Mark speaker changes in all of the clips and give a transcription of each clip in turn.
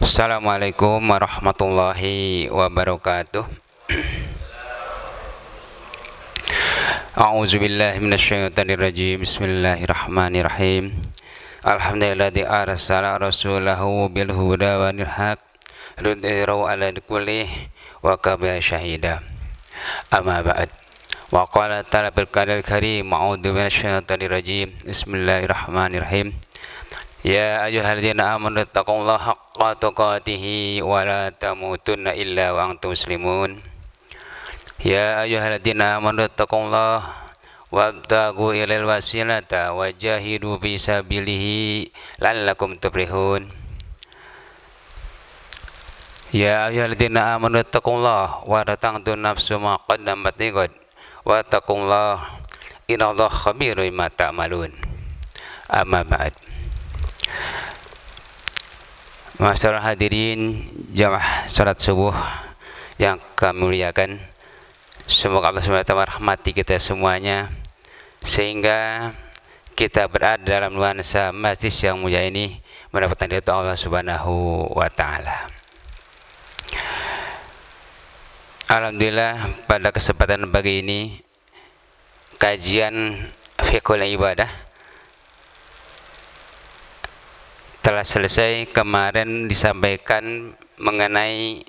Speaker 1: Assalamualaikum warahmatullahi wabarakatuh. A'udzubillahi minasyaitonirrajim. Bismillahirrahmanirrahim. Alhamdulillahilladzi arsala rasulahu bil huda wa dinil haq lidhirahu 'ala kulli wa kafa syahida. Amma ba'd. Wa qala ta'ala bil qadril karim. A'udzu minasyaitonirrajim. Bismillahirrahmanirrahim. Ya ayyuhalladzina amanu taqullaha haqqa tuqatih wa la tamutunna illa wa antum muslimun. Ya ayyuhalladzina amanu taqullaha wabtaghu ilal wasilata wajahidu fi sabilihi la'allakum tuflihun. Ya ayyuhalladzina amanu taqullaha wa la tanqudun nafsu ma qaddamat lighad wa taqullaha innallaha khabirun bima ta'malun. Amma ba'd. Masyaallah hadirin jamaah salat subuh yang kami muliakan, semoga Allah SWT merahmati kita semuanya sehingga kita berada dalam nuansa masjid yang mulia ini mendapatkan ridha Allah Subhanahu wa taala. Alhamdulillah, pada kesempatan pagi ini kajian fiqhul ibadah telah selesai. Kemarin disampaikan mengenai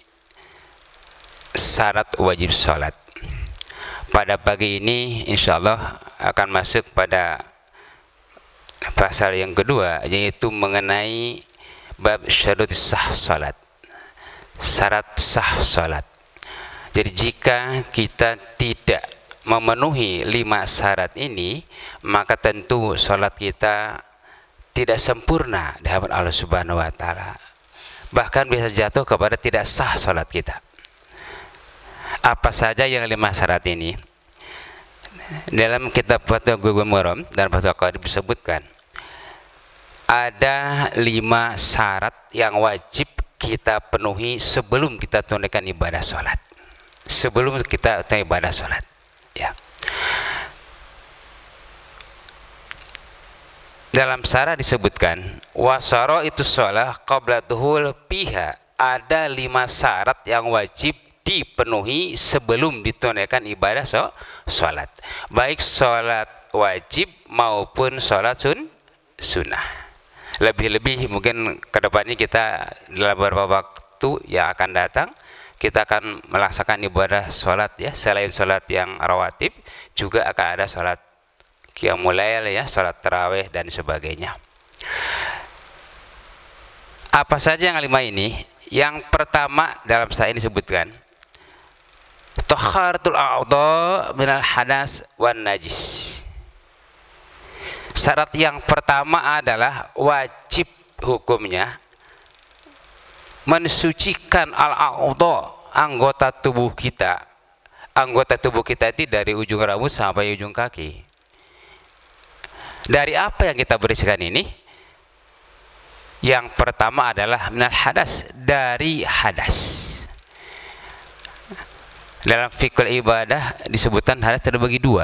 Speaker 1: syarat wajib sholat. Pada pagi ini insya Allah akan masuk pada pasal yang kedua, yaitu mengenai bab syarut sah sholat, syarat sah sholat. Jadi jika kita tidak memenuhi 5 syarat ini, maka tentu sholat kita tidak sempurna di hadapan Allah Subhanahu wa taala. Bahkan bisa jatuh kepada tidak sah salat kita. Apa saja yang 5 syarat ini? Dalam kitab Fatwa Bulughul Maram dan Fatwa Qadir disebutkan ada 5 syarat yang wajib kita penuhi sebelum kita tunaikan ibadah salat. Sebelum kita tunaikan ibadah salat, ya. Dalam syarat disebutkan wasara itu sholat qabla duhul piha, ada 5 syarat yang wajib dipenuhi sebelum ditunaikan ibadah sholat, baik sholat wajib maupun sholat sunnah. Lebih-lebih mungkin kedepannya kita dalam beberapa waktu yang akan datang kita akan melaksanakan ibadah sholat, ya, selain sholat yang rawatib juga akan ada sholat qiyamul lail, ya, salat tarawih dan sebagainya. Apa saja yang 5 ini? Yang pertama dalam syarat ini disebutkan taharatul a'dha minal hadas wan najis. Syarat yang pertama adalah wajib hukumnya mensucikan al-a'dha, anggota tubuh kita. Anggota tubuh kita itu dari ujung rambut sampai ujung kaki. Dari apa yang kita bersihkan ini? Yang pertama adalah minal hadas, dari hadas. Dalam fikul ibadah disebutkan hadas terbagi 2.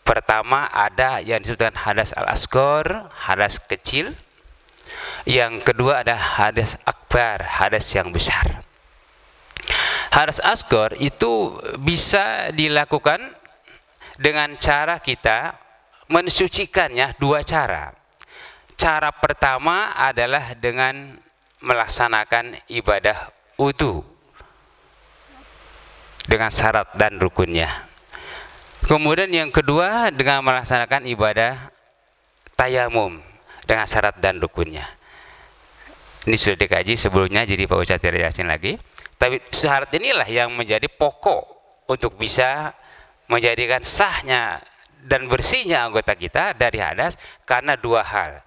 Speaker 1: Pertama ada yang disebutkan hadas al-asghar, hadas kecil. Yang kedua ada hadas akbar, hadas yang besar. Hadas asghar itu bisa dilakukan dengan cara kita mensucikannya 2 cara. Cara pertama adalah dengan melaksanakan ibadah wudu dengan syarat dan rukunnya. Kemudian yang kedua dengan melaksanakan ibadah tayamum dengan syarat dan rukunnya. Ini sudah dikaji sebelumnya, jadi Pak Ustadz tidak jelasin lagi. Tapi syarat inilah yang menjadi pokok untuk bisa menjadikan sahnya dan bersihnya anggota kita dari hadas, karena 2 hal,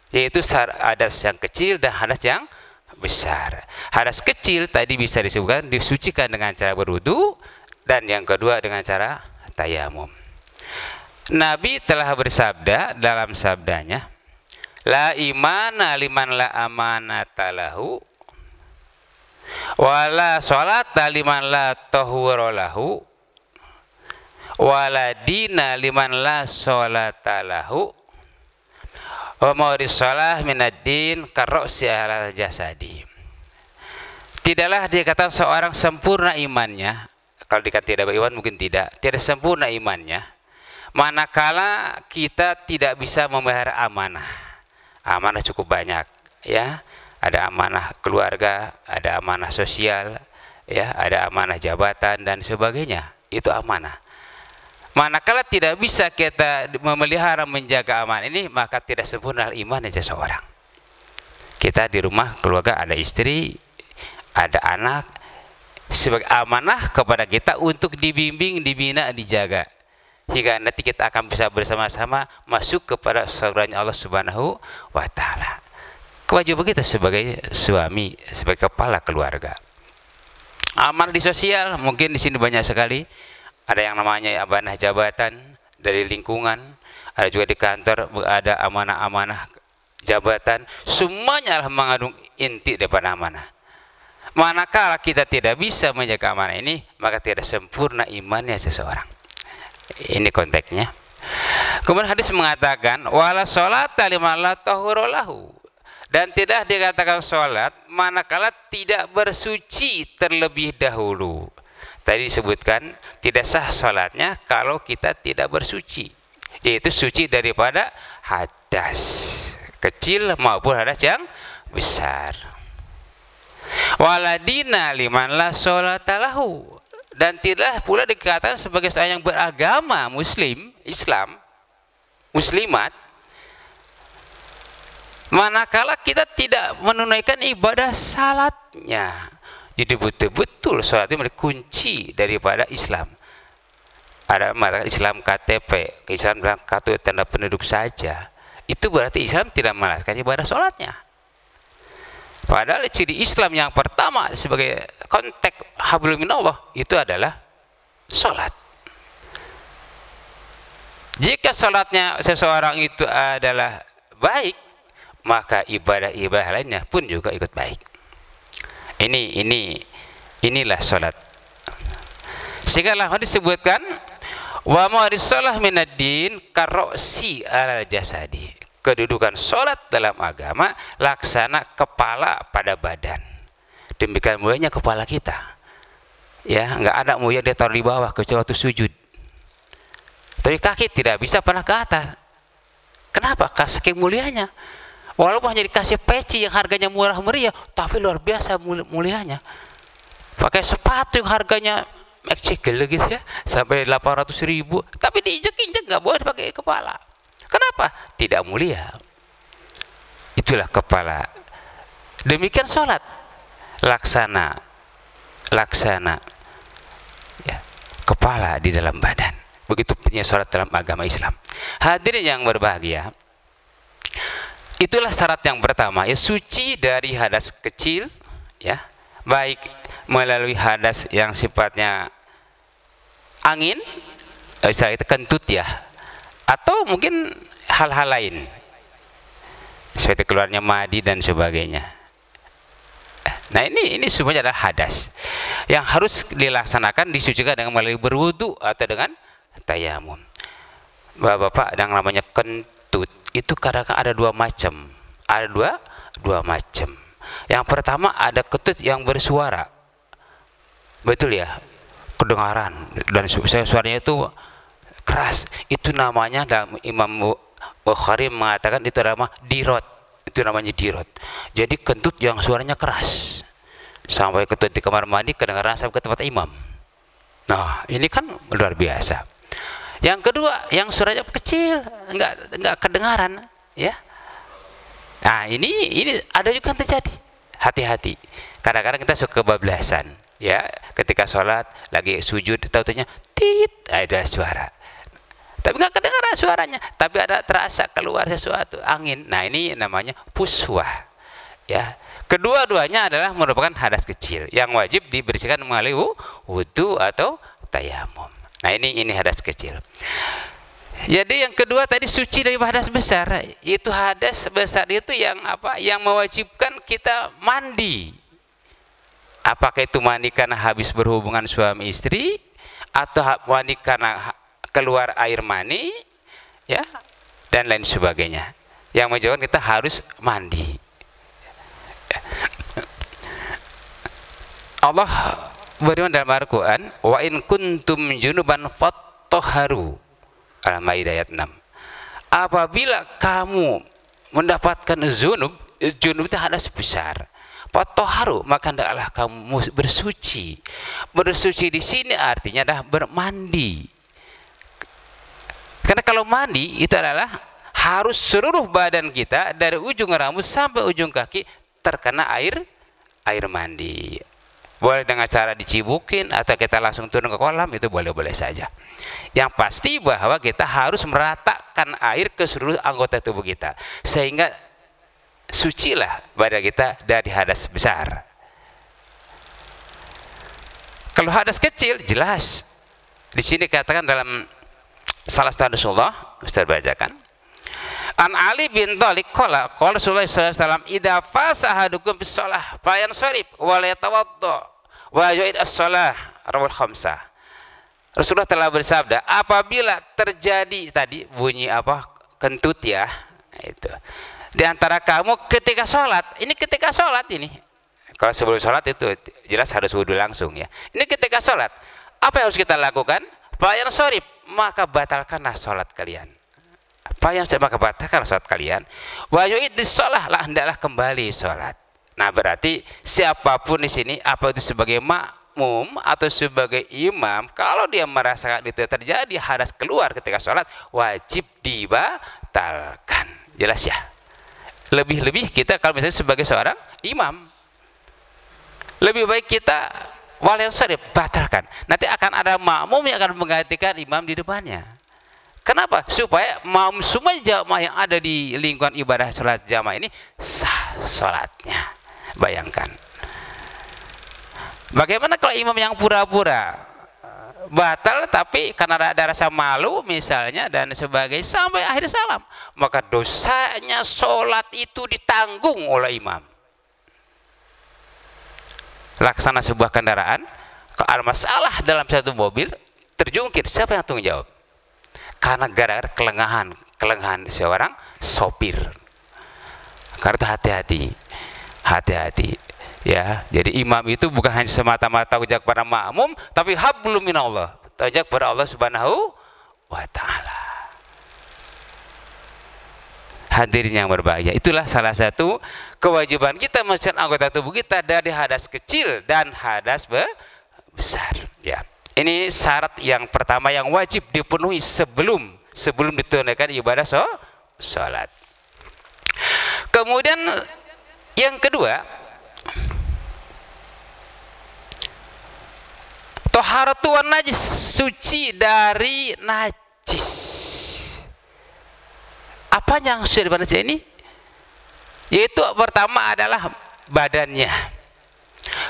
Speaker 1: yaitu hadas yang kecil dan hadas yang besar. Hadas kecil tadi bisa disebutkan disucikan dengan cara berwudu, dan yang kedua dengan cara tayamum. Nabi telah bersabda dalam sabdanya, la imana liman la amanata lahu wala sholata liman la tahura lahu waladina liman la sholata lahu wa mawris sholah minad din karro'si ala jasadi. Tidaklah dikatakan seorang sempurna imannya, kalau dikatakan tidak beriman mungkin tidak sempurna imannya, manakala kita tidak bisa memelihara amanah. Amanah cukup banyak, ya. Ada amanah keluarga, ada amanah sosial, ya, ada amanah jabatan dan sebagainya. Itu amanah. Manakala tidak bisa kita memelihara menjaga amanah ini, maka tidak sempurna imannya seseorang. Kita di rumah keluarga ada istri, ada anak, sebagai amanah kepada kita untuk dibimbing, dibina, dijaga, hingga nanti kita akan bisa bersama-sama masuk kepada surganya Allah Subhanahu wa Ta'ala. Kewajiban kita sebagai suami, sebagai kepala keluarga. Amanah di sosial, mungkin di sini banyak sekali. Ada yang namanya amanah jabatan dari lingkungan, ada juga di kantor ada amanah-amanah jabatan. Semuanya adalah mengandung inti daripada amanah. Manakala kita tidak bisa menjaga amanah ini, maka tidak sempurna imannya seseorang. Ini konteksnya. Kemudian hadis mengatakan, wala sholata liman la tahura lahu, dan tidak dikatakan sholat manakala tidak bersuci terlebih dahulu. Tadi disebutkan tidak sah sholatnya kalau kita tidak bersuci, yaitu suci daripada hadas kecil maupun hadas yang besar. Waladina liman la sholata lahu, dan tidaklah pula dikatakan sebagai seorang yang beragama Islam, muslimat, manakala kita tidak menunaikan ibadah salatnya. Jadi betul-betul salat itu menjadi kunci daripada Islam. Ada mengatakan Islam KTP, Islam dalam kartu tanda penduduk saja. Itu berarti Islam tidak melaksanakan ibadah salatnya. Padahal ciri Islam yang pertama sebagai konteks hablum minallah itu adalah salat. Jika salatnya seseorang itu adalah baik, maka ibadah-ibadah lainnya pun juga ikut baik. Inilah salat. Sehingga lah disebutkan wa ma'risalah minad-din karrosi alal jasadi. Kedudukan salat dalam agama laksana kepala pada badan. Demikian mulianya kepala kita. Ya, enggak ada mulia dia taruh di bawah kecuali waktu sujud. Tapi kaki tidak bisa pernah ke atas. Kenapa? Saking mulianya. Walaupun hanya dikasih peci yang harganya murah meriah, tapi luar biasa mulianya. Pakai sepatu yang harganya McChickle gitu ya, sampai 800.000, tapi diinjek-injek nggak boleh pakai kepala. Kenapa? Tidak mulia. Itulah kepala. Demikian sholat, laksana ya, kepala di dalam badan. Begitu punya sholat dalam agama Islam. Hadirin yang berbahagia, itulah syarat yang pertama, ya, suci dari hadas kecil, ya, baik melalui hadas yang sifatnya angin, istilah itu kentut ya, atau mungkin hal-hal lain seperti keluarnya madi dan sebagainya. Nah ini semuanya adalah hadas yang harus dilaksanakan, disucikan dengan melalui berwudu atau dengan tayamum. Bapak-bapak, yang namanya kentut itu kadang-kadang ada dua macam. Ada dua macam. Yang pertama ada kentut yang bersuara, betul ya, kedengaran dan suaranya itu keras. Itu namanya, dalam Imam Bukhari mengatakan itu adalah dirot. Itu namanya dirot. Jadi kentut yang suaranya keras sampai kentut di kamar mandi kedengaran sampai ke tempat imam. Nah ini kan luar biasa. Yang kedua yang suaranya kecil, enggak kedengaran, ya. Nah ini ada juga yang terjadi. Hati-hati. Kadang-kadang kita suka kebablasan, ya. Ketika sholat lagi sujud, tahu-tahunya tit, ada suara. Tapi nggak kedengaran suaranya, tapi ada terasa keluar sesuatu, angin. Nah ini namanya puswah, ya. Kedua-duanya adalah merupakan hadas kecil yang wajib dibersihkan melalui wudu atau tayamum. Nah ini hadas kecil. Jadi yang kedua tadi suci dari hadas besar. Itu hadas besar itu yang apa? Yang mewajibkan kita mandi. Apakah itu mandi karena habis berhubungan suami istri, atau mandi karena keluar air mani, ya, dan lain sebagainya. Yang menjawab kita harus mandi. Allah berfirman dalam Al-Quran, wa in kuntum junuban fattahharu, Al-Maidah ayat 6. Apabila kamu mendapatkan junub itu hadas besar, fattahharu, maka hendaklah kamu bersuci. Bersuci di sini artinya adalah bermandi. Karena kalau mandi itu adalah harus seluruh badan kita dari ujung rambut sampai ujung kaki terkena air mandi. Boleh dengan cara dicibukin atau kita langsung turun ke kolam, itu boleh-boleh saja. Yang pasti bahwa kita harus meratakan air ke seluruh anggota tubuh kita sehingga sucilah badan kita dari hadas besar. Kalau hadas kecil jelas di sini katakan dalam salah satu Rasulullah, Ustaz bacakan. An Ali bin Thalib qala Rasulullah sallallahu alaihi wasallam idza fasa ahadukum bis shalah fayansharib wa la yatawadda wa yu'id as-shalah, rawal khamsah. Rasulullah telah bersabda, apabila terjadi tadi bunyi apa kentut ya, itu di antara kamu ketika sholat, ini ketika sholat ini. Kalau sebelum sholat itu jelas harus wudhu langsung ya. Ini ketika sholat, apa yang harus kita lakukan? Fayansharib, maka batalkanlah sholat kalian. Apa yang maka batalkan sholat kalian. Wa yu'id as-shalah, lah hendaklah kembali sholat. Nah berarti siapapun di sini, apa itu sebagai makmum atau sebagai imam, kalau dia merasakan itu terjadi hadas keluar ketika sholat, wajib dibatalkan. Jelas ya. Lebih-lebih kita kalau misalnya sebagai seorang imam, lebih baik kita wayansharib, batalkan. Nanti akan ada makmum yang akan menggantikan imam di depannya. Kenapa? Supaya makmum semua jamaah yang ada di lingkungan ibadah sholat jamaah ini sah sholatnya. Bayangkan. Bagaimana kalau imam yang pura-pura batal tapi karena ada rasa malu misalnya dan sebagainya sampai akhir salam, maka dosanya sholat itu ditanggung oleh imam. Laksana sebuah kendaraan, kalau ada masalah dalam satu mobil terjungkir, siapa yang tanggung jawab? Karena gara-gara kelengahan seorang sopir. Karena itu hati-hati ya. Jadi imam itu bukan hanya semata-mata tanggung jawab kepada makmum, tapi hablum minallah, tanggung jawab kepada Allah Subhanahu wa taala. Hadirin yang berbahagia, itulah salah satu kewajiban kita mensucikan anggota tubuh kita dari hadas kecil dan hadas besar ya. Ini syarat yang pertama yang wajib dipenuhi sebelum ditunaikan ibadah sholat. Kemudian yang kedua, toharatu wan najis, suci dari najis. Apa yang suci dari najis ini? Yaitu pertama adalah badannya,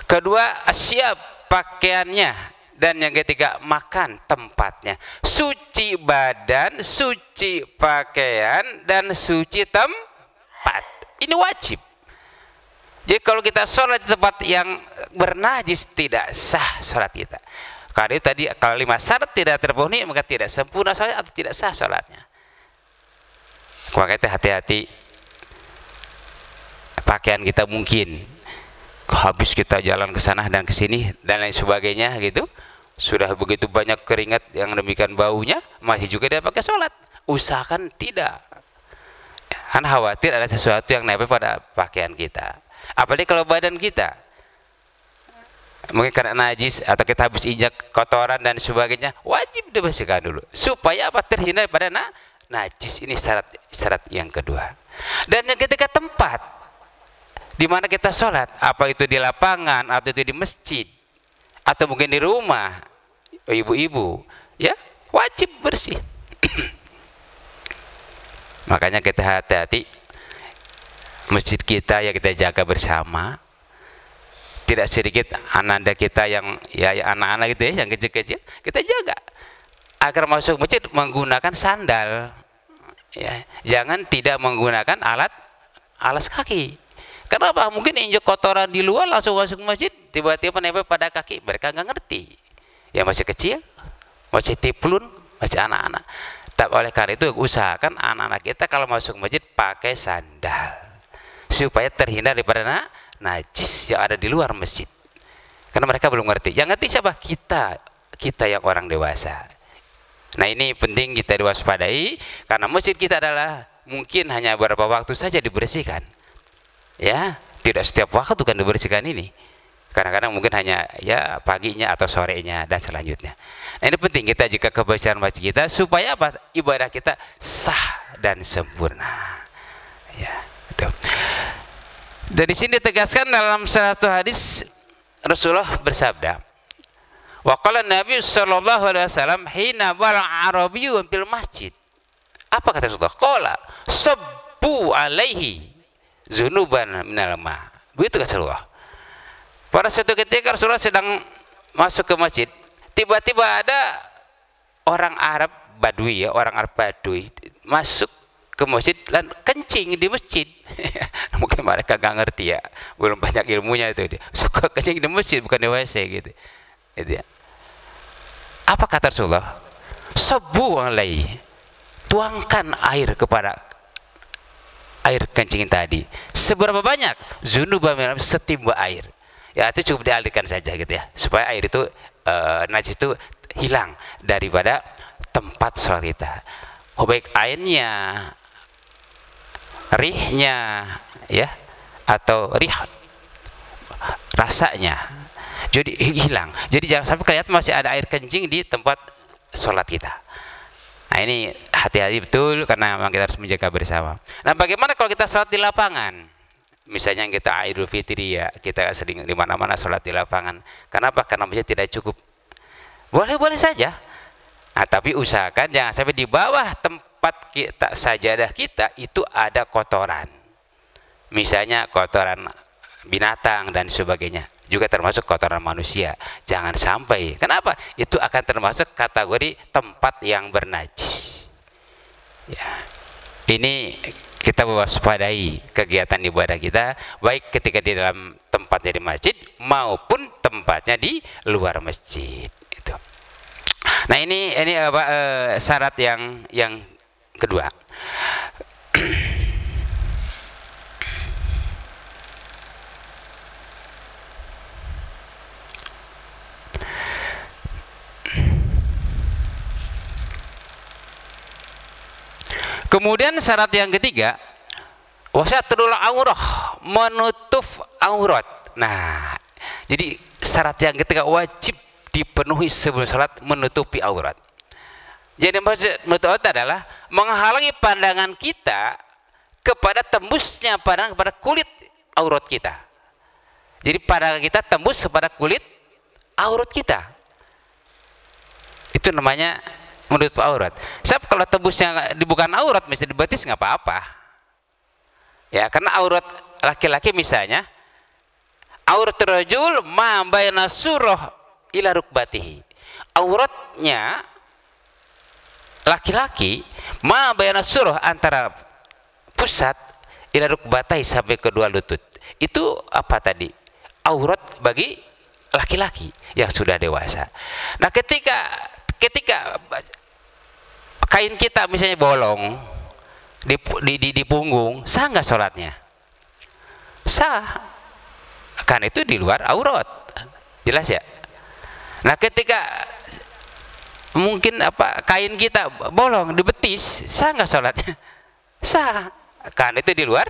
Speaker 1: kedua asyab, pakaiannya, dan yang ketiga makan tempatnya. Suci badan, suci pakaian, dan suci tempat. Ini wajib. Jadi kalau kita sholat di tempat yang bernajis tidak sah sholat kita. Karena tadi kalau 5 syarat tidak terpenuhi maka tidak sempurna sholat atau tidak sah sholatnya. Maka kita hati-hati. Pakaian kita mungkin habis kita jalan ke sana dan ke sini dan lain sebagainya gitu, sudah begitu banyak keringat yang demikian baunya, masih juga dia pakai sholat. Usahakan tidak. Kan khawatir ada sesuatu yang nempel pada pakaian kita. Apalagi kalau badan kita mungkin karena najis atau kita habis injak kotoran dan sebagainya, wajib dibersihkan dulu supaya apa? Terhindar pada najis. Ini syarat yang kedua. Dan yang ketiga tempat di mana kita sholat, apa itu di lapangan atau itu di masjid atau mungkin di rumah ibu-ibu ya, wajib bersih. Makanya kita hati-hati, masjid kita ya kita jaga bersama. Tidak sedikit ananda kita yang ya anak-anak gitu ya, yang kecil-kecil, kita jaga agar masuk masjid menggunakan sandal ya, jangan tidak menggunakan alas kaki. Kenapa? Mungkin injek kotoran di luar langsung masuk masjid, tiba-tiba nempel pada kaki, mereka nggak ngerti ya, masih kecil, masih tiplun, masih anak-anak. Tapi oleh karena itu usahakan anak-anak kita kalau masuk masjid pakai sandal supaya terhindar daripada najis yang ada di luar masjid. Karena mereka belum ngerti. Yang ngerti siapa? Kita yang orang dewasa. Nah, ini penting kita diwaspadai, karena masjid kita adalah mungkin hanya beberapa waktu saja dibersihkan. Ya, tidak setiap waktu kan dibersihkan ini. Kadang-kadang mungkin hanya ya paginya atau sorenya dan selanjutnya. Nah, ini penting kita jika kebersihan masjid kita supaya apa? Ibadah kita sah dan sempurna. Ya, itu. Dan di sini ditegaskan dalam satu hadis Rasulullah bersabda, wa qala Nabi sallallahu alaihi wasallam hina bal arabiyyun fil masjid. Apa kata Rasulullah? Qala sabbu alaihi zunuban minal ma. Begitu kata Rasulullah. Pada suatu ketika Rasulullah sedang masuk ke masjid, tiba-tiba ada orang Arab Badui, ya, orang Arab Badui masuk ke masjid dan kencing di masjid. Mungkin mereka gak ngerti ya, belum banyak ilmunya itu, dia suka kencing di masjid bukan di WC gitu. Gitu ya. Apa kata Rasulullah? Sabu alaihi, tuangkan air kepada air kencing tadi. Seberapa banyak? Zunuba minal, setimba air. Ya, itu cukup dialirkan saja gitu ya, supaya air itu najis itu hilang daripada tempat sholat kita. Baik airnya, rihnya, ya, atau rih rasanya, jadi hilang. Jadi jangan sampai kelihatan masih ada air kencing di tempat sholat kita. Nah, ini hati-hati betul, karena memang kita harus menjaga bersama. Nah, bagaimana kalau kita sholat di lapangan? Misalnya kita Idul Fitri, ya, kita sering di mana-mana sholat di lapangan. Kenapa? Karena masjid tidak cukup. Boleh-boleh saja. Nah, tapi usahakan jangan sampai di bawah tempat kita, sajadah kita itu ada kotoran. Misalnya kotoran binatang dan sebagainya. Juga termasuk kotoran manusia. Jangan sampai. Kenapa? Itu akan termasuk kategori tempat yang bernajis. Ya. Ini kita mewaspadai kegiatan ibadah kita, baik ketika di dalam tempatnya di masjid maupun tempatnya di luar masjid. Itu. Nah, ini apa syarat yang kedua. Kemudian syarat yang ketiga, wasatrul aurah, menutup aurat. Nah, jadi syarat yang ketiga wajib dipenuhi sebelum salat, menutupi aurat. Jadi maksud menutup aurat adalah menghalangi pandangan kita kepada tembusnya pandangan kepada kulit aurat kita. Jadi pandangan kita tembus kepada kulit aurat kita. Itu namanya menutup aurat. Sebab kalau tembusnya bukan aurat, misalnya di betis nggak apa-apa. Ya, karena aurat laki-laki misalnya, aurat rajul ma baina surah ila rukbatihi. Auratnya laki-laki ma baina surah, antara pusat ila rukbatihi, sampai kedua lutut. Itu apa tadi? Aurat bagi laki-laki yang sudah dewasa. Nah, ketika kain kita misalnya bolong di punggung, sah nggak sholatnya? Sah, kan itu di luar aurat, jelas ya. Nah, ketika mungkin kain kita bolong di betis, sah nggak sholatnya? Sah, kan itu di luar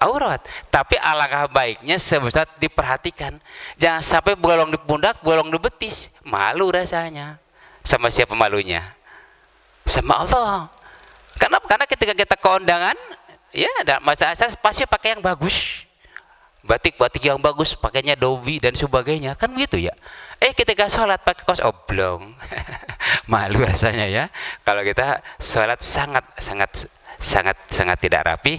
Speaker 1: aurat. Tapi alangkah baiknya sebesar diperhatikan, jangan sampai bolong di pundak, bolong di betis, malu rasanya. Sama siapa malunya? Sama Allah. Karena ketika kita kondangan, ya, ada masa asal pasti pakai yang bagus, batik yang bagus, pakainya dobi dan sebagainya, kan begitu ya. Ketika sholat pakai kaos oblong, malu rasanya ya. Kalau kita sholat sangat tidak rapi.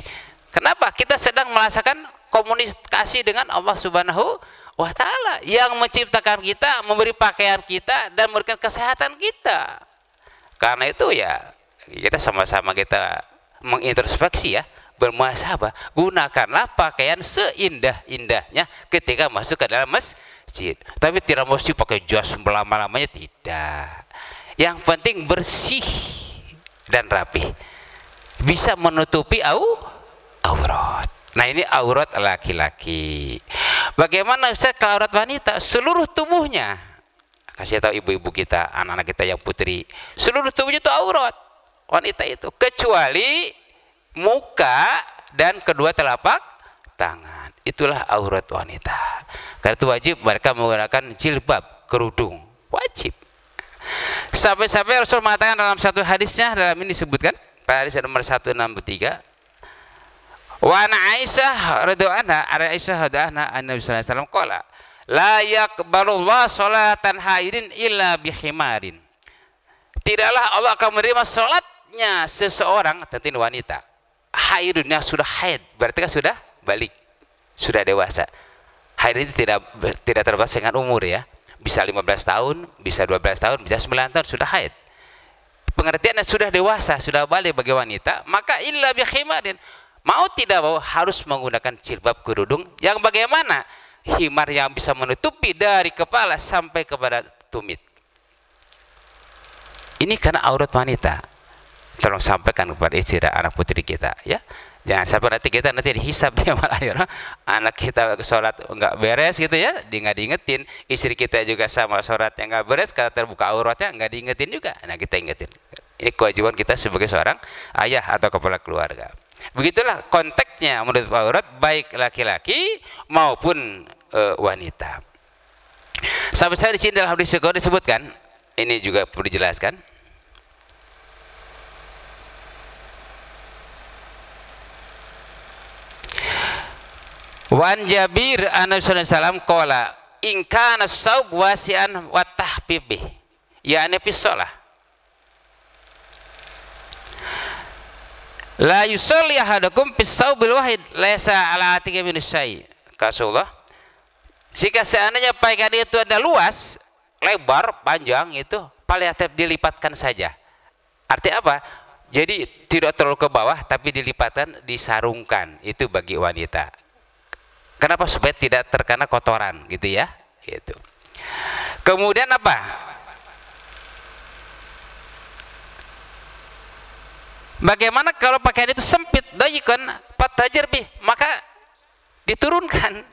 Speaker 1: Kenapa? Kita sedang merasakan komunikasi dengan Allah Subhanahu wa Ta'ala yang menciptakan kita, memberi pakaian kita, dan memberikan kesehatan kita. Karena itu ya kita sama-sama kita mengintrospeksi, ya, bermuhasabah. Gunakanlah pakaian seindah-indahnya ketika masuk ke dalam masjid. Tapi tidak mesti pakai jas lama-lamanya, tidak. Yang penting bersih dan rapi, bisa menutupi aurat. Nah, ini aurat laki-laki. Bagaimana Ustaz kalau aurat wanita? Seluruh tubuhnya. Kasih tahu ibu-ibu kita, anak-anak kita yang putri, seluruh tubuhnya itu aurat wanita itu, kecuali muka dan kedua telapak tangan. Itulah aurat wanita. Karena itu wajib mereka menggunakan jilbab, kerudung, wajib. Sampai-sampai Rasul mengatakan dalam satu hadisnya, dalam ini disebutkan pada hadis nomor 163, wa an Aisyah radhiyallahu anha, Aisyah radhiyallahu anha, Nabi sallallahu alaihi wasallam qala la yaqbalullah sholatan haidin illa bihimarin. Tidaklah Allah akan menerima sholatnya seseorang, tentunya wanita, haidunnya sudah haid, berarti kan sudah balik, sudah dewasa. Haid itu tidak terbatas dengan umur ya, bisa 15 tahun, bisa 12 tahun, bisa 9 tahun sudah haid. Pengertiannya sudah dewasa, sudah balik bagi wanita, maka illa bihimarin, mau tidak mau harus menggunakan jilbab, kerudung yang bagaimana? Himar yang bisa menutupi dari kepala sampai kepada tumit. Ini karena aurat wanita. Tolong sampaikan kepada istri dan anak putri kita ya. Jangan sampai nanti dihisab dia malah ya, anak kita sholat enggak beres gitu ya, nggak diingetin. Istri kita juga sama, sholatnya enggak beres, kalau terbuka auratnya enggak diingetin juga. Nah, kita ingetin. Ini kewajiban kita sebagai seorang ayah atau kepala keluarga. Begitulah konteksnya menurut aurat, baik laki-laki maupun wanita. Sampai saya di sini dalam hadis disebutkan, ini juga perlu dijelaskan. Wan Jabir an Nabi sallallahu alaihi wasallam qala in kana saub wasi'an wa tahbibih, yani fi shalah la yusalli ahadukum fi saubil wahid laisa ala atiqi min syai'. Rasulullah, jika seandainya pakaian itu ada luas, lebar, panjang, itu palyatif dilipatkan saja. Artinya apa? Jadi tidak terlalu ke bawah, tapi dilipatkan, disarungkan. Itu bagi wanita. Kenapa? Supaya tidak terkena kotoran, gitu ya. Gitu. Kemudian apa? Bagaimana kalau pakaian itu sempit, dayikan, patajar bih, maka diturunkan.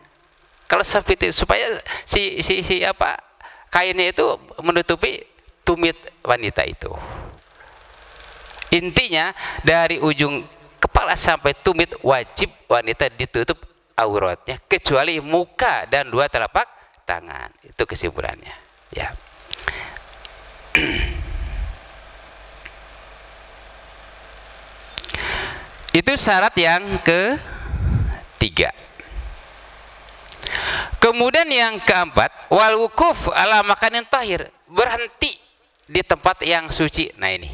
Speaker 1: Kalau sempit itu supaya si kainnya itu menutupi tumit wanita itu. Intinya dari ujung kepala sampai tumit wajib wanita ditutup auratnya, kecuali muka dan dua telapak tangan. Itu kesimpulannya ya. Itu syarat yang ketiga. Kemudian yang keempat, wal wukuf ala makanin tahir, berhenti di tempat yang suci. Nah, ini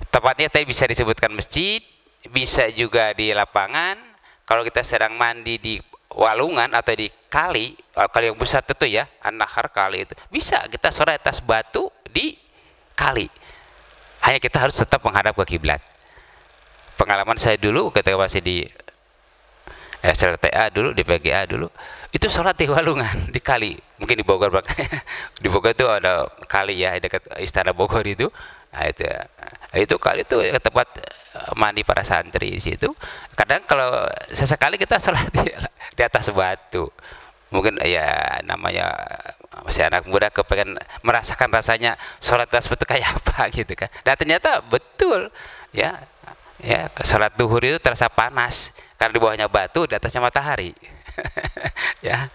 Speaker 1: tempatnya tadi bisa disebutkan masjid, bisa juga di lapangan. Kalau kita sedang mandi di walungan atau di kali, kali yang besar tentu ya, an-nahar, kali itu bisa kita sholat atas batu di kali. Hanya kita harus tetap menghadap ke kiblat. Pengalaman saya dulu ketika masih di SLTA dulu, di PGA dulu, itu sholat di walungan, di kali. Mungkin di Bogor, di Bogor itu ada kali ya, dekat Istana Bogor itu. Nah, itu kali itu tempat mandi para santri di situ. Kadang kalau sesekali kita sholat di atas batu. Mungkin ya namanya masih anak muda, kepengen merasakan rasanya sholat atas batu kayak apa gitu kan. Dan ternyata betul ya. Ya, sholat duhur itu terasa panas karena di bawahnya batu, di atasnya matahari. ya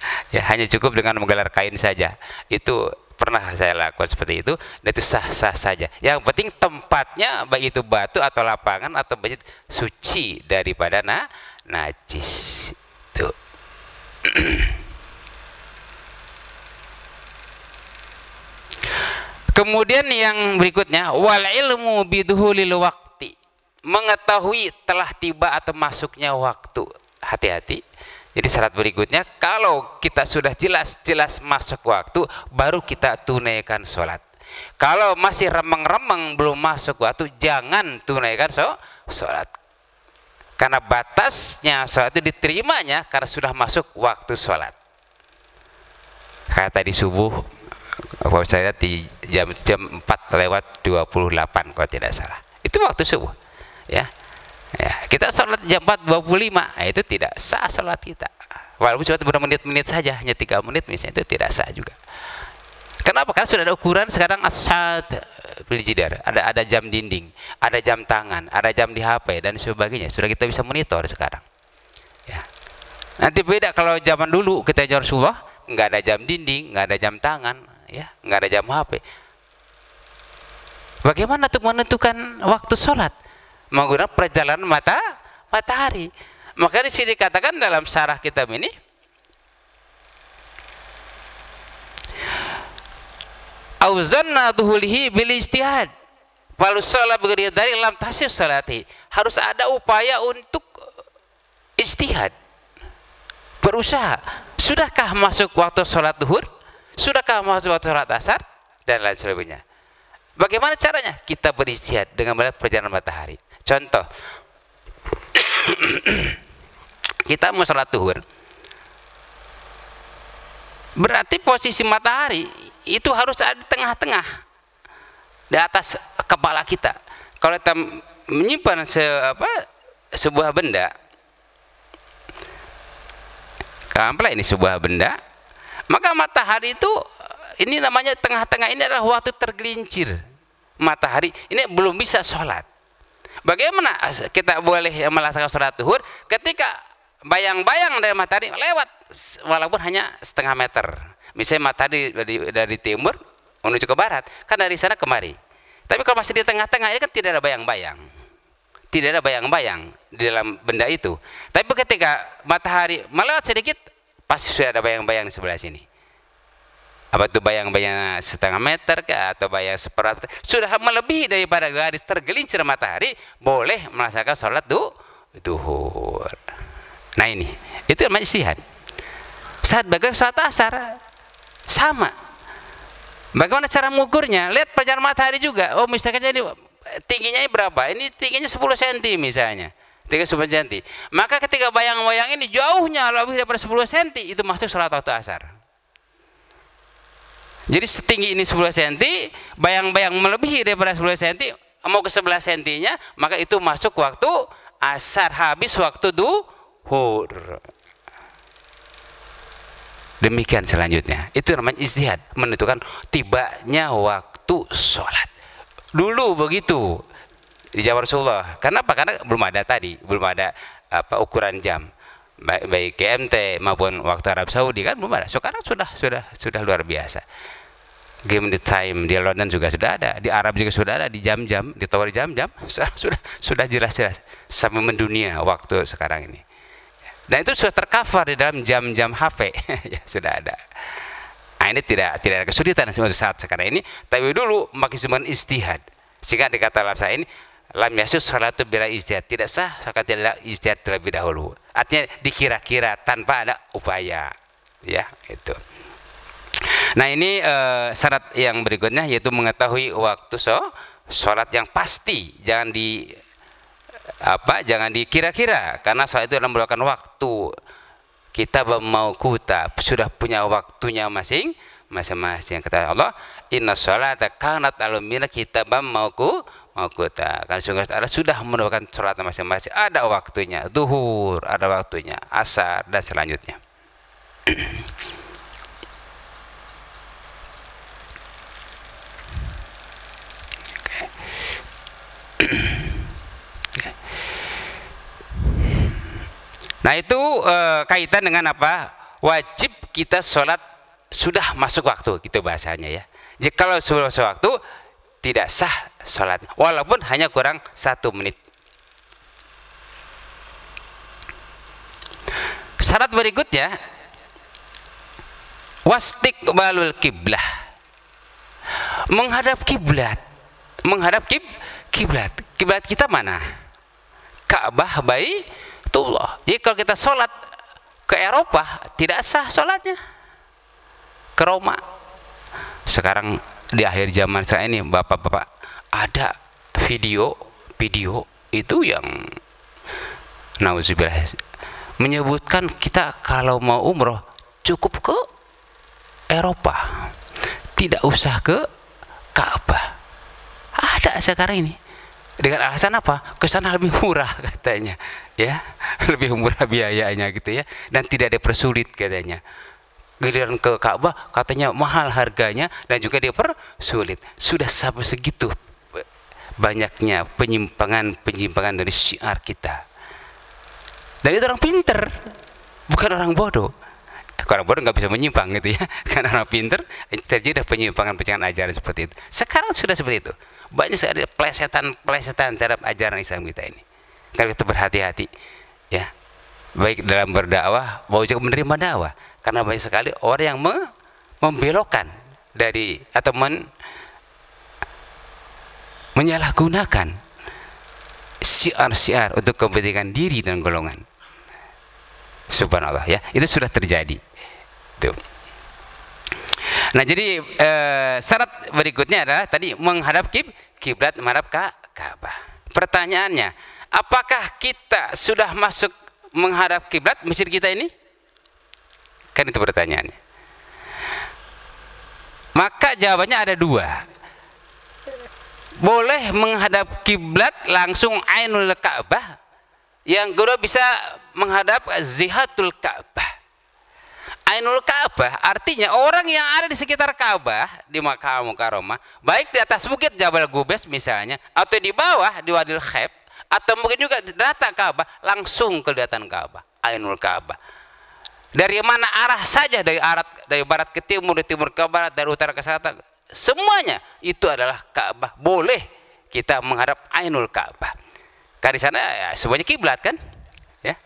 Speaker 1: hanya cukup dengan menggelar kain saja. Itu pernah saya lakukan seperti itu, dan itu sah-sah saja. Yang penting tempatnya, baik itu batu atau lapangan atau masjid, suci daripada najis. Tuh. Kemudian yang berikutnya, wal ilmu biduhulil waqti, mengetahui telah tiba atau masuknya waktu. Hati-hati. Jadi syarat berikutnya, kalau kita sudah jelas masuk waktu, baru kita tunaikan sholat. Kalau masih remeng-remeng belum masuk waktu, jangan tunaikan sholat. Karena batasnya sholat itu diterimanya karena sudah masuk waktu sholat. Kayak tadi subuh, kalau saya lihat di jam 4 lewat 28 kalau tidak salah. Itu waktu subuh. Ya, Ya, kita sholat jam 4.25, itu tidak sah sholat kita. Walaupun cuma beberapa menit-menit saja, hanya 3 menit misalnya, itu tidak sah juga. Kenapa? Karena sudah ada ukuran sekarang as-saat biljidar, ada jam dinding, ada jam tangan, ada jam di HP dan sebagainya. Sudah kita bisa monitor sekarang. Ya. Nanti beda kalau zaman dulu kita jam Rasulullah, nggak ada jam dinding, nggak ada jam tangan, ya, nggak ada jam HP. Bagaimana untuk menentukan waktu sholat? Menggunakan perjalanan matahari. Maka di sini dikatakan dalam syarah kitab ini, auzanna duhulihi bil ijtihad. Falu sholat bighairi dari lam tasih sholati. Harus ada upaya untuk ijtihad. Berusaha. Sudahkah masuk waktu sholat duhur? Sudahkah masuk waktu sholat asar? Dan lain sebagainya. Bagaimana caranya? Kita berijtihad dengan melihat perjalanan matahari. Contoh, kita mau sholat duhur, berarti posisi matahari itu harus ada di tengah-tengah, di atas kepala kita. Kalau kita menyimpan sebuah benda, kamplah ini sebuah benda, maka matahari itu, ini namanya tengah-tengah, ini adalah waktu tergelincir matahari, ini belum bisa sholat. Bagaimana kita boleh melaksanakan sholat duhur ketika bayang-bayang dari matahari lewat walaupun hanya setengah meter? Misalnya matahari dari timur menuju ke barat, kan dari sana kemari. Tapi kalau masih di tengah-tengah, ya kan tidak ada bayang-bayang, tidak ada bayang-bayang di dalam benda itu. Tapi ketika matahari melewat sedikit, pasti sudah ada bayang-bayang di sebelah sini. Apa itu bayang-bayang setengah meter atau bayang seperempat, sudah melebihi daripada garis tergelincir matahari, boleh melaksanakan sholat duhur. Nah ini, itu namanya ijtihad. Saat bagaimana sholat asar, sama. Bagaimana cara mengukurnya? Lihat perjalanan matahari juga. Oh, misalkan ini tingginya berapa? Ini tingginya 10 cm misalnya. 10 cm. Maka ketika bayang-bayang ini jauhnya lebih daripada 10 cm, itu masuk sholat waktu asar. Jadi setinggi ini 10 cm, bayang-bayang melebihi daripada 10 cm, mau ke 11 cm-nya, maka itu masuk waktu asar, habis waktu duhur. Demikian selanjutnya. Itu namanya ijtihad, menentukan tibanya waktu sholat. Dulu begitu di zaman Rasulullah. Kenapa? Karena belum ada ukuran jam. Baik GMT maupun waktu Arab Saudi kan belum ada. Sekarang sudah luar biasa. Game the time di London juga sudah ada, di Arab juga sudah ada, di jam-jam, di tower jam-jam sudah jelas-jelas sampai mendunia waktu sekarang ini. Dan itu sudah tercover di dalam jam-jam HP. Ya, sudah ada. Nah, ini tidak ada kesulitan saat sekarang ini, tapi dulu makin semuanya ijtihad. Sehingga dikata dalam saya ini, lam yasus salatu bila ijtihad, tidak sah saat tidak ijtihad terlebih dahulu. Artinya dikira-kira tanpa ada upaya. Ya, itu. Nah, ini syarat yang berikutnya, yaitu mengetahui waktu sholat yang pasti. Jangan dikira-kira, karena sholat itu adalah merupakan waktu. Kita mau kuta sudah punya waktunya masing-masing. Kata Allah, inna sholata kanat alumina kitabam mauquta. Karena sungguh Allah sudah merupakan sholat masing-masing, ada waktunya. Duhur ada waktunya, asar dan selanjutnya. Nah, itu kaitan dengan apa? Wajib kita sholat sudah masuk waktu, gitu bahasanya ya. Jadi kalau sudah masuk waktu, tidak sah sholat, walaupun hanya kurang 1 menit. Syarat berikutnya, wastiqbalul kiblah, menghadap kiblat. Menghadap kiblat. Kiblat kita mana? Ka'bah Baitullah. Jadi kalau kita sholat ke Eropa, tidak sah sholatnya. Ke Roma. Sekarang di akhir zaman saya ini, bapak-bapak, ada video itu yang nauzubillah menyebutkan kita kalau mau umroh cukup ke Eropa, tidak usah ke Ka'bah. Ada sekarang ini Dengan alasan apa? Ke sana lebih murah katanya, ya, lebih murah biayanya gitu ya, dan tidak dipersulit katanya. Giliran ke Ka'bah katanya mahal harganya dan juga dipersulit. Sudah sampai segitu banyaknya penyimpangan dari syiar kita. Dan itu orang pinter, bukan orang bodoh. Orang bodoh nggak bisa menyimpang gitu ya. Karena orang pinter terjadi penyimpangan ajaran seperti itu. Sekarang sudah seperti itu. Banyak sekali pelesetan terhadap ajaran Islam kita ini. Kalau kita berhati-hati, ya, baik dalam berdakwah maupun juga menerima dakwah. Karena banyak sekali orang yang membelokkan dari atau menyalahgunakan syiar-syiar untuk kepentingan diri dan golongan. Subhanallah, ya, itu sudah terjadi. Tuh. Nah, jadi syarat berikutnya adalah tadi menghadap kiblat, menghadap Ka'bah. Pertanyaannya, apakah kita sudah masuk menghadap kiblat masjid kita ini? Kan itu pertanyaannya. Maka jawabannya ada dua. Boleh menghadap kiblat langsung ainul Ka'bah. Yang kedua bisa menghadap zihatul Ka'bah. Ainul Ka'bah artinya orang yang ada di sekitar Ka'bah di Makkah Mukarramah, baik di atas bukit Jabal Gubes misalnya, atau di bawah di Wadil Khayf, atau mungkin juga datang Ka'bah langsung kelihatan Ka'bah, Ainul Ka'bah. Dari mana arah saja, dari barat ke timur, dari timur ke barat, dari utara ke selatan, semuanya itu adalah Ka'bah. Boleh kita menghadap Ainul Ka'bah. Karena di sana ya, semuanya kiblat kan, ya.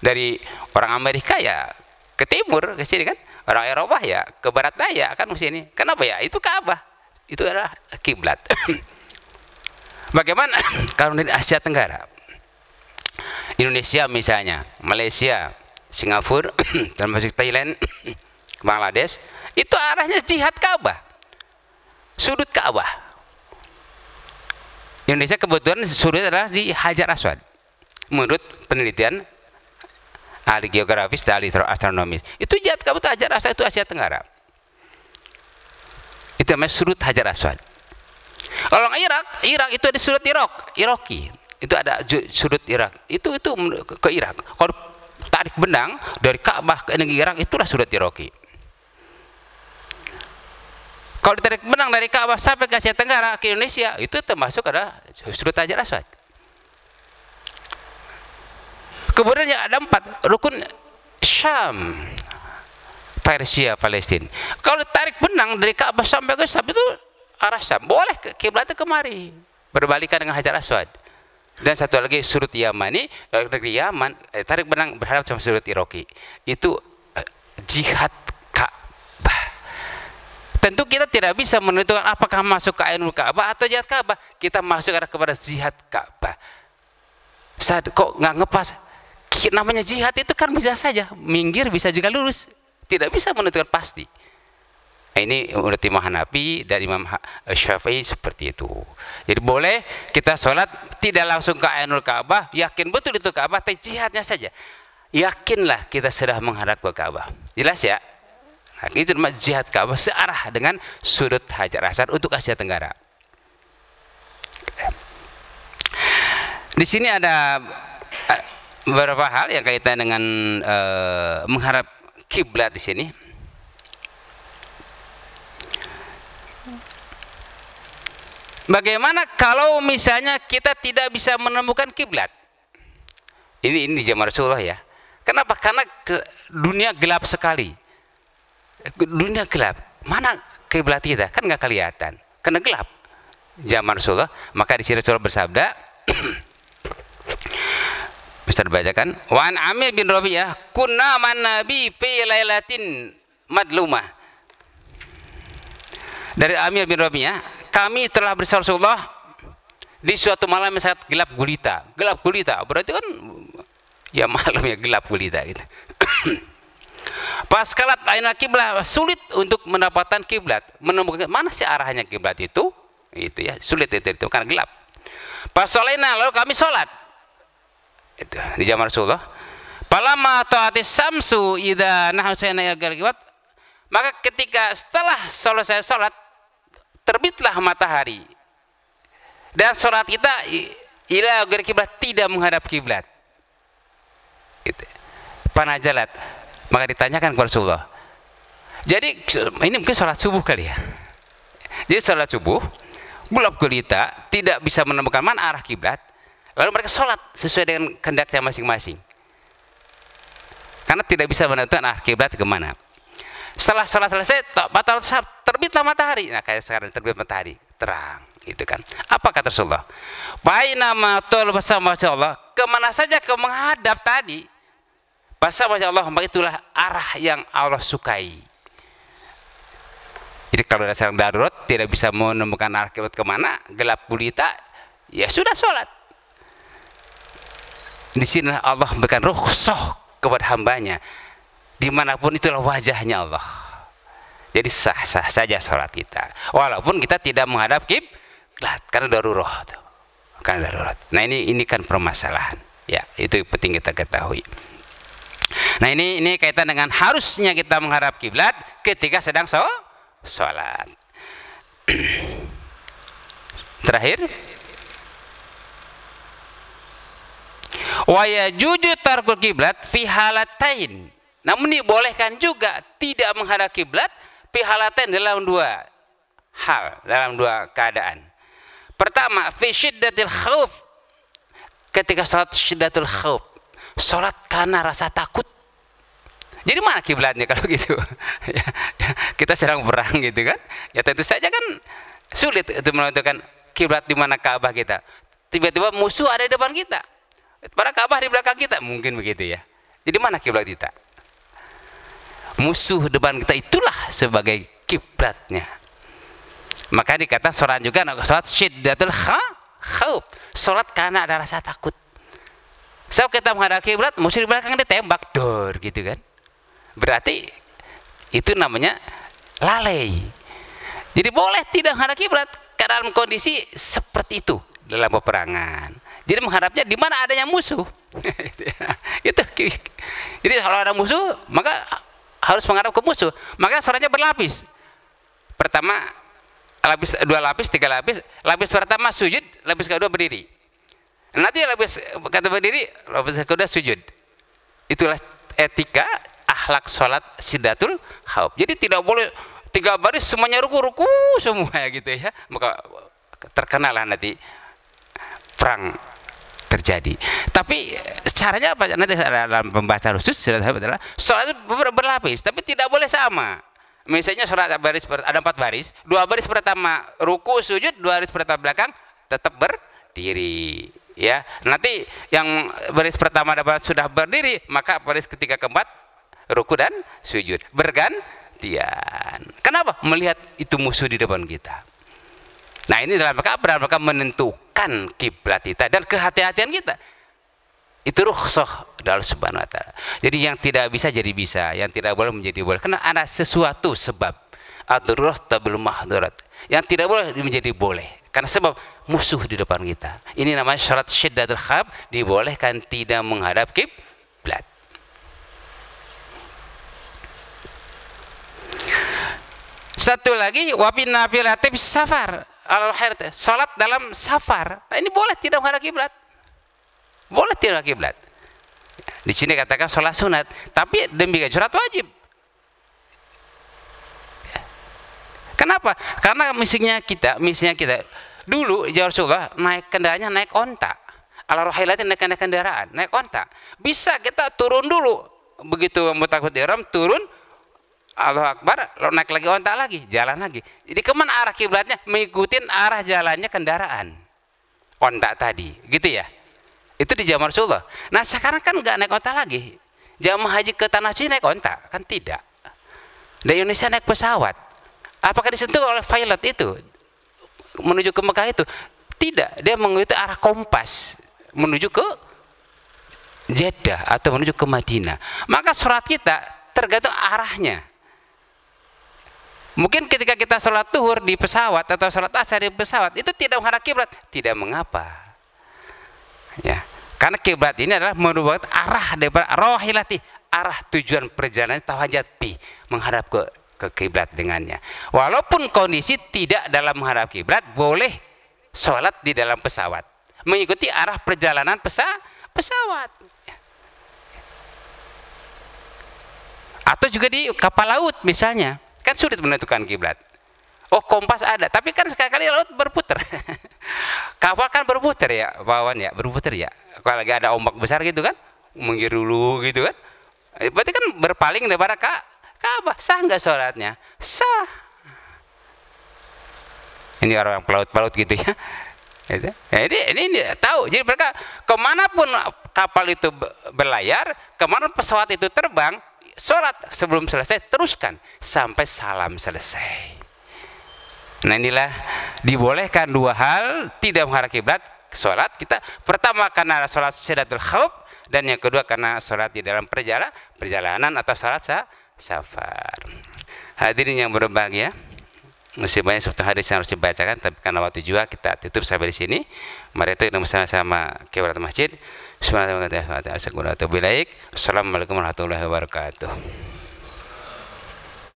Speaker 1: Dari orang Amerika ya ke timur ke sini kan, orang Eropa ya ke barat daya kan ke sini. Kenapa ya? Itu Ka'bah. Itu adalah kiblat. Bagaimana kalau di Asia Tenggara? Indonesia misalnya, Malaysia, Singapura, termasuk Thailand, Bangladesh, itu arahnya jihad Ka'bah. Sudut Ka'bah. Indonesia kebetulan sudut adalah di Hajar Aswad. Menurut penelitian ahli geografis dan ahli astronomis, itu jihad Ka'bah, Hajar Aswad itu Asia Tenggara. Itu namanya sudut Hajar Aswad. Kalau Irak itu ada sudut Iraki. Itu ada sudut Irak. Itu ke Irak. Kalau tarik benang dari Ka'bah ke negeri Irak, itulah sudut Iraki. Kalau ditarik benang dari Ka'bah sampai ke Asia Tenggara, ke Indonesia, itu termasuk ada sudut Hajar Aswad. Kemudian yang ada 4 rukun Syam, Persia, Palestina. Kalau ditarik benang dari Ka'bah sampai ke Syam, itu arah Syam. Boleh kiblatnya kemari, berbalikan dengan Hajar Aswad. Dan satu lagi sudut Yamani, dari negeri Yaman, tarik benang berhadap sama sudut Iraki. Itu jihad Ka'bah. Tentu kita tidak bisa menentukan apakah masuk ke Ainul Ka'bah atau jihad Ka'bah. Kita masuk kepada jihad Ka'bah. Saat kok nggak ngepas, namanya jihad itu kan bisa saja minggir, bisa juga lurus, tidak bisa menentukan pasti. Nah, ini menurut Imam Hanafi dan Imam Syafi'i seperti itu. Jadi boleh kita sholat tidak langsung ke Ainul Ka'bah, yakin betul itu Ka'bah, tapi jihadnya saja. Yakinlah kita sudah menghadap ke Ka'bah. Jelas ya? Nah, itu namanya jihad Ka'bah searah dengan sudut Hajar Aswad untuk Asia Tenggara. Di sini ada beberapa hal yang kaitan dengan menghadap kiblat di sini. Bagaimana kalau misalnya kita tidak bisa menemukan kiblat? Ini di zaman Rasulullah ya. Kenapa? Karena dunia gelap sekali. Dunia gelap. Mana kiblat kita? Kan nggak kelihatan. Karena gelap. Zaman Rasulullah. Maka di sini Rasulullah bersabda. Bisa dibacakan. Wa an Amir bin Rabi'ah, kunna man nabi fi lailatin madlumah. Dari Amir bin Rabi'ah, kami telah bersama Rasulullah di suatu malam yang sangat gelap gulita. Gelap gulita berarti kan ya malam ya gelap gulita gitu. Pas kalat ainul kiblat, sulit untuk mendapatkan kiblat, menemukan mana sih arahnya kiblat itu ya sulit itu karena gelap. Pas sholena, lalu kami sholat itu di zaman Rasulullah. Palama ta'atis samsu idza nahusana al-kiblat, maka ketika setelah selesai sholat terbitlah matahari Dan sholat kita ila ghairi kiblat, tidak menghadap kiblat. Gitu. Panajalat. Maka ditanyakan kepada Rasulullah. Jadi ini mungkin sholat subuh kali ya. Jadi sholat subuh, gelap gulita, tidak bisa menemukan mana arah kiblat. Lalu mereka sholat sesuai dengan kehendaknya masing-masing. Karena tidak bisa menentukan arah kiblat kemana. Setelah sholat selesai, batal terbitlah matahari. Nah kayak sekarang terbit matahari, terang, gitu kan. Apa kata Rasulullah? Bainama tol bersama Allah, kemana saja kau menghadap tadi, bersama Allah, itulah arah yang Allah sukai. Jadi kalau ada sedang darurat, tidak bisa menemukan arah kiblat kemana, gelap gulita, ya sudah sholat. Di sini Allah memberikan rukhsah kepada hambanya. Dimanapun itulah wajahnya Allah. Jadi sah-sah saja sholat kita, walaupun kita tidak menghadap kiblat karena darurat. Karena darurat. Nah ini kan permasalahan. Ya itu penting kita ketahui. Nah ini kaitan dengan harusnya kita menghadap kiblat ketika sedang sholat. Terakhir, wa yajuzu tarkul kiblat fi halatain. Namun dibolehkan juga tidak menghadap kiblat fi halatain dalam dua hal, dalam dua keadaan. Pertama, fi syiddatil khauf, ketika salat syiddatul khauf, salat karena rasa takut. Jadi mana kiblatnya kalau gitu? Ya, kita sedang perang gitu kan? Ya tentu saja kan sulit itu menentukan kiblat di mana Ka'bah kita. Tiba-tiba musuh ada di depan kita, padahal Ka'bah di belakang kita, mungkin begitu ya. Jadi mana kiblat kita? Musuh depan kita itulah sebagai kiblatnya. Maka dikatakan sholat juga sholat syiddatul khauf, sholat karena ada rasa takut. Saat kita menghadap kiblat, musuh di belakang ditembak dor gitu kan. Berarti itu namanya lalai. Jadi boleh tidak menghadap kiblat dalam kondisi seperti itu dalam peperangan. Jadi menghadapnya di mana adanya musuh. Itu. Jadi kalau ada musuh, maka harus menghadap ke musuh. Maka sholatnya berlapis. Pertama lapis, dua lapis, tiga lapis. Lapis pertama sujud, lapis kedua berdiri. Nanti lapis kata berdiri, lapis kedua sujud. Itulah etika akhlak sholat syiddatul khauf. Jadi tidak boleh tiga baris semuanya ruku semua gitu ya. Maka terkenalah nanti perang terjadi. Tapi caranya apa? Nanti dalam pembahasan khusus adalah sholat berlapis, tapi tidak boleh sama. Misalnya sholat baris ada 4 baris, 2 baris pertama ruku sujud, 2 baris pertama belakang tetap berdiri. Ya, nanti yang baris pertama sudah berdiri, maka baris ketiga keempat ruku dan sujud bergantian. Kenapa? Melihat itu musuh di depan kita. Nah ini dalam rangka menentukan kiblat kita dan kehati-hatian kita. Itu rukhsah dari Subhanahu wa taala. Jadi yang tidak bisa jadi bisa, yang tidak boleh menjadi boleh. Karena ada sesuatu sebab. Ad-darurat tabul mahdurat. Yang tidak boleh menjadi boleh. Karena sebab musuh di depan kita. Ini namanya syarat syiddatul khauf, dibolehkan tidak menghadap kiblat. Satu lagi, wafin nafilatif safar. Salat dalam safar. Nah ini boleh tidak menghadap kiblat. Boleh tidak kiblat. Di sini katakan salat sunat, tapi demikian salat wajib. Kenapa? Karena misinya kita dulu ya Rasulullah naik kendaraannya naik onta. Ala rohilatin naik kendaraan, naik onta. Bisa kita turun dulu. Begitu mau takut ihram turun, Allahu Akbar, lalu naik lagi onta lagi, jalan lagi. Jadi kemana arah kiblatnya? Mengikuti arah jalannya kendaraan onta tadi, gitu ya. Itu di zaman Rasulullah. Nah sekarang kan nggak naik onta lagi. Jamaah haji ke tanah suci naik onta, kan tidak. Di Indonesia naik pesawat. Apakah disentuh oleh pilot itu menuju ke Mekah itu? Tidak. Dia mengikuti arah kompas menuju ke Jeddah atau menuju ke Madinah. Maka sholat kita tergantung arahnya. Mungkin ketika kita sholat zuhur di pesawat atau sholat asar di pesawat itu tidak menghadap kiblat, tidak mengapa. Ya, karena kiblat ini adalah merupakan arah daripada rohilati, arah tujuan perjalanan tahajat pi, menghadap ke kiblat dengannya. Walaupun kondisi tidak dalam menghadap kiblat, boleh sholat di dalam pesawat, mengikuti arah perjalanan pesawat. Atau juga di kapal laut misalnya, kan sulit menentukan kiblat. Oh, kompas ada, tapi kan sekali-kali laut berputar. Kapal kan berputar ya, Wawan ya, berputar ya. Kalau lagi ada ombak besar gitu kan, menggir dulu gitu kan. Berarti kan berpaling daripada Ka'bah. Sah nggak sholatnya? Sah. Ini orang pelaut-pelaut gitu ya. Ini tahu. Jadi mereka kemanapun kapal itu berlayar, kemana pesawat itu terbang, sholat sebelum selesai teruskan sampai salam selesai. Nah, inilah dibolehkan dua hal, tidak menghadap kiblat sholat kita. Pertama karena sholat syiddatul khauf, dan yang kedua karena sholat di dalam perjalanan atau sholat safar. Hadirin yang berbahagia, masih banyak suatu hadis yang harus dibacakan, tapi karena waktu juga kita tutup sampai di sini. Mari kita bersama-sama kiblat masjid. Assalamualaikum warahmatullahi wabarakatuh.